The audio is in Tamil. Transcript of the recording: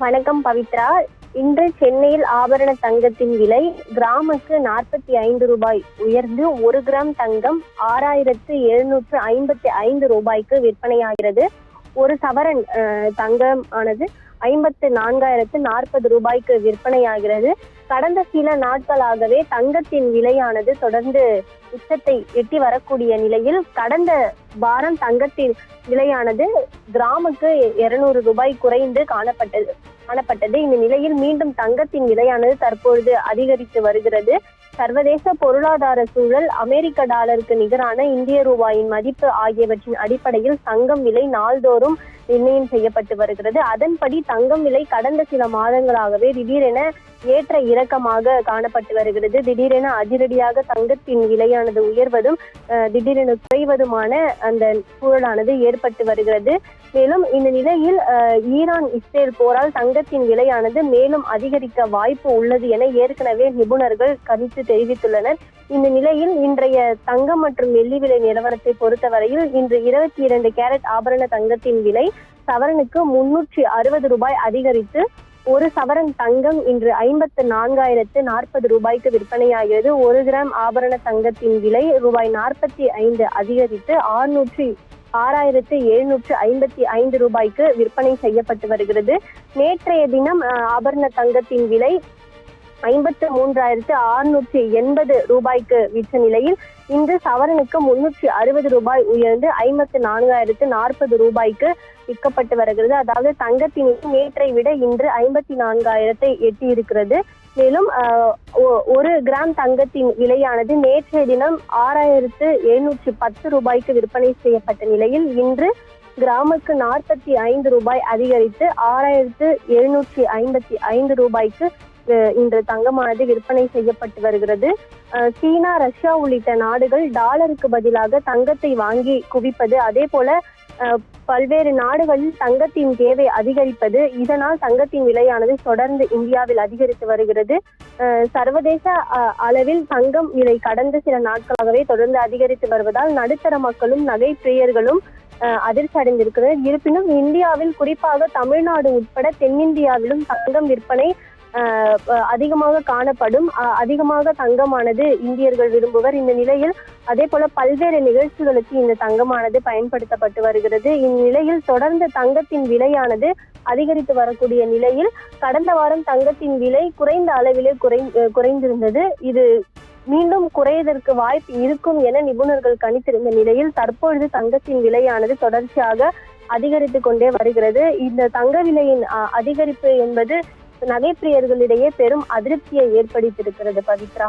வணக்கம் பவித்ரா. இன்று சென்னையில் ஆபரண தங்கத்தின் விலை கிராமுக்கு 45 ரூபாய் உயர்ந்து 1 கிராம் தங்கம் 6755 ரூபாய்க்கு விற்பனையாகிறது. ஒரு சவரன் தங்கம் ஆனது 54,040 ரூபாய்க்கு விற்பனையாகிறது. கடந்த சில நாட்களாகவே தங்கத்தின் விலையானது தொடர்ந்து உச்சத்தை எட்டி வரக்கூடிய நிலையில் கடந்த வாரம் தங்கத்தின் விலையானது கிராமுக்கு 200 ரூபாய் குறைந்து காணப்பட்டது. இந்த நிலையில் மீண்டும் தங்கத்தின் விலையானது தற்பொழுது அதிகரித்து வருகிறது. சர்வதேச பொருளாதார சூழல், அமெரிக்க டாலருக்கு நிகரான இந்திய ரூபாயின் மதிப்பு ஆகியவற்றின் அடிப்படையில் தங்கம் விலை நாள்தோறும் நிர்ணயம் செய்யப்பட்டு வருகிறது. அதன்படி தங்கம் விலை கடந்த சில மாதங்களாகவே திடீரென ஏற்ற இறக்கமாக காணப்பட்டு வருகிறது. திடீரென அதிரடியாக தங்கத்தின் விலையானது உயர்வதும் திடீரென குறைவதுமான அந்த சூழலானது ஏற்பட்டு வருகிறது. மேலும் இந்த நிலையில் ஈரான் இஸ்ரேல் போரால் தங்கத்தின் விலையானது மேலும் அதிகரிக்க வாய்ப்பு உள்ளது என ஏற்கனவே நிபுணர்கள் கருத்து தெரிவித்துள்ளனர். இந்த நிலையில் இன்றைய தங்கம் மற்றும் வெள்ளி விலை நிலவரத்தை பொறுத்தவரையில் இன்று 22 கேரட் ஆபரண தங்கத்தின் விலை சவரனுக்கு 360 ரூபாய் அதிகரித்து ஒரு சவரன் தங்கம் இன்று 54,040 ரூபாய்க்கு விற்பனையாகிறது. 1 கிராம் ஆபரண தங்கத்தின் விலை ரூபாய் 45 அதிகரித்து 6,755 ரூபாய்க்கு விற்பனை செய்யப்பட்டு வருகிறது. நேற்றைய தினம் ஆபரண தங்கத்தின் விலை 53,680 ரூபாய்க்கு விற்ற நிலையில் இன்று சவரனுக்கு 360 ரூபாய் உயர்ந்து 54,040 ரூபாய்க்கு விற்கப்பட்டு வருகிறது. அதாவது தங்கத்தின் நேற்றை விட இன்று 54,000 எட்டி இருக்கிறது. மேலும் 1 கிராம் தங்கத்தின் விலையானது நேற்றைய தினம் 6,710 ரூபாய்க்கு விற்பனை செய்யப்பட்ட நிலையில் இன்று கிராமுக்கு 45 ரூபாய் அதிகரித்து 6,755 ரூபாய்க்கு இன்று தங்கமானது விற்பனை செய்யப்பட்டு வருகிறது. சீனா, ரஷ்யா உள்ளிட்ட நாடுகள் டாலருக்கு பதிலாக தங்கத்தை வாங்கி குவிப்பது, அதே போல பல்வேறு நாடுகளில் தங்கத்தின் தேவை அதிகரிப்பது, இதனால் தங்கத்தின் விலையானது தொடர்ந்து இந்தியாவில் அதிகரித்து வருகிறது. சர்வதேச அளவில் தங்கம் விலை கடந்த சில நாட்களாகவே தொடர்ந்து அதிகரித்து வருவதால் நடுத்தர மக்களும் நகை பிரியர்களும் அதிர்ச்சி அடைந்திருக்கிறது. இருப்பினும் இந்தியாவில் குறிப்பாக தமிழ்நாடு உட்பட தென்னிந்தியாவிலும் தங்கம் விற்பனை அதிகமாக காணப்படும். அதிகமாக தங்கமானது இந்தியர்கள் விரும்புவர். இந்த நிலையில் அதே போல பல்வேறு நிகழ்ச்சிகளுக்கு இந்த தங்கமானது பயன்படுத்தப்பட்டு வருகிறது. இந்நிலையில் தொடர்ந்து தங்கத்தின் விலையானது அதிகரித்து வரக்கூடிய நிலையில் கடந்த வாரம் தங்கத்தின் விலை குறைந்த அளவிலே குறைந்திருந்தது. இது மீண்டும் குறைவதற்கு வாய்ப்பு இருக்கும் என நிபுணர்கள் கணித்திருந்த நிலையில் தற்பொழுது தங்கத்தின் விலையானது தொடர்ச்சியாக அதிகரித்து கொண்டே வருகிறது. இந்த தங்க விலையின் அதிகரிப்பு என்பது நகைப்பிரியர்களிடையே பெரும் அதிருப்தியை ஏற்படுத்தியிருக்கிறது பவித்ரா.